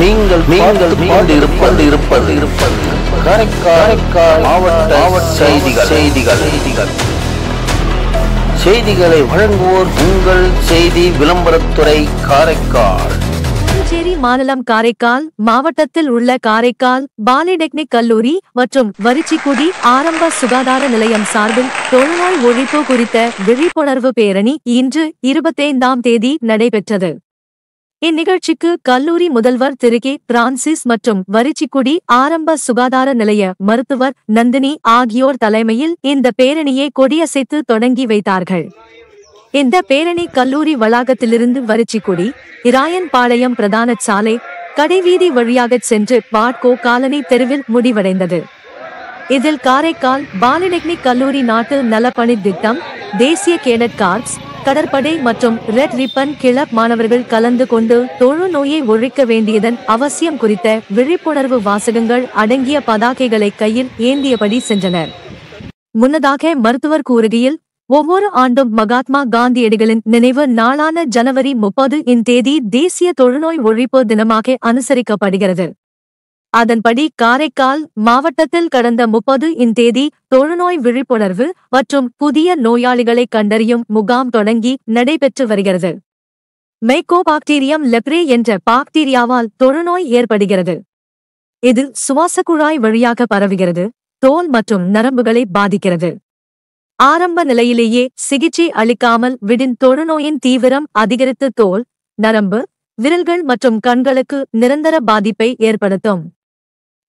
நீங்கள் இருப்பது காரைக்கால் மாவட்ட செய்திகளை வழங்குவோர் உங்கள் செய்தி விளம்பரத்துறை காரைக்கால். புதுச்சேரி மாநிலம் காரைக்கால் மாவட்டத்தில் உள்ள காரைக்கால் பாலிடெக்னிக் கல்லூரி மற்றும் வரிச்சிக்குடி ஆரம்ப சுகாதார நிலையம் சார்பில் தொழுநோய் ஒழிப்பு குறித்த விழிப்புணர்வு பேரணி இன்று 25ஆம் தேதி நடைபெற்றது. இந்நிகழ்ச்சிக்கு கல்லூரி முதல்வர் திரு கே. பிரான்சிஸ் மற்றும் வரிச்சிக்குடி ஆரம்ப சுகாதார நிலைய மருத்துவர் நந்தினி ஆகியோர் தலைமையில் இந்த பேரணியை கொடியசைத்து தொடங்கி வைத்தார்கள். இந்த பேரணி கல்லூரி வளாகத்திலிருந்து வரிச்சிக்குடி இராயன்பாளையம் பிரதான சாலை கடைவீதி வழியாகச் சென்று பாட்கோ காலனி தெருவில் முடிவடைந்தது. இதில் காரைக்கால் பாலிடெக்னிக் கல்லூரி நாட்டு நலப்பணி திட்டம், தேசிய கேடட் கார்ப்ஸ், கடற்படை மற்றும் ரெட் ரிப்பன் கிளப் மாணவர்கள் கலந்து கொண்டு தொழுநோயை ஒழிக்க வேண்டியதன் அவசியம் குறித்த விழிப்புணர்வு வாசகங்கள் அடங்கிய பதாகைகளை கையில் ஏந்தியபடி சென்றனர். முன்னதாக மருத்துவர் கூறுகையில், ஒவ்வொரு ஆண்டும் மகாத்மா காந்தியடிகளின் நினைவு நாளான ஜனவரி 30 தேதி தேசிய தொழுநோய் ஒழிப்பு தினமாக அனுசரிக்கப்படுகிறது. அதன்படி காரைக்கால் மாவட்டத்தில் கடந்த 30 தேதி தொழுநோய் விழிப்புணர்வு மற்றும் புதிய நோயாளிகளை கண்டறியும் முகாம் தொடங்கி நடைபெற்று வருகிறது. மைக்கோபாக்டீரியம் லெப்ரே என்ற பாக்டீரியாவால் தொழுநோய் ஏற்படுகிறது. இது சுவாசக்குழாய் வழியாக பரவுகிறது, தோல் மற்றும் நரம்புகளை பாதிக்கிறது. ஆரம்ப நிலையிலேயே சிகிச்சை அளிக்காமல் விடின் தொழுநோயின் தீவிரம் அதிகரித்து தோல், நரம்பு, விரல்கள் மற்றும் கண்களுக்கு நிரந்தர பாதிப்பை ஏற்படுத்தும்.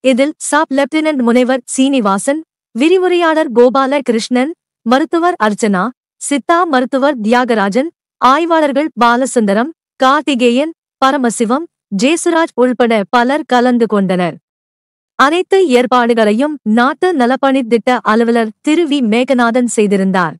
இதில் சப் லெப்டினன்ட் முனைவர் சீனிவாசன், விரிவுரையாளர் கோபால கிருஷ்ணன், மருத்துவர் அர்ச்சனா, சித்தா மருத்துவர் தியாகராஜன், ஆய்வாளர்கள் பாலசுந்தரம், கார்த்திகேயன், பரமசிவம், ஜேசுராஜ் உள்பட பலர் கலந்து கொண்டனர். அனைத்து ஏற்பாடுகளையும் நாட்டு நலப்பணி திட்ட அலுவலர் திரு வி. மேகநாதன் செய்திருந்தார்.